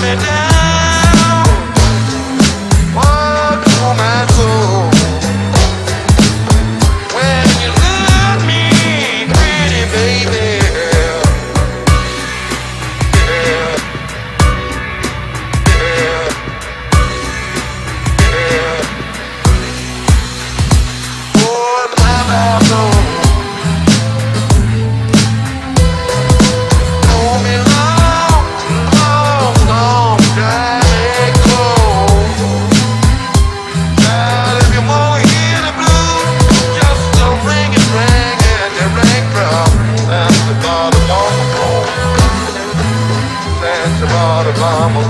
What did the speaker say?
me down. What for my soul? When you love me, pretty baby. Yeah, yeah, yeah. Oh, my bathroom. Hold me long, long, long, drive me cold. Child, if you wanna hear the blues, just don't ring it, ring it, the ring drop. That's the bottom of the phone. That's the bottom of the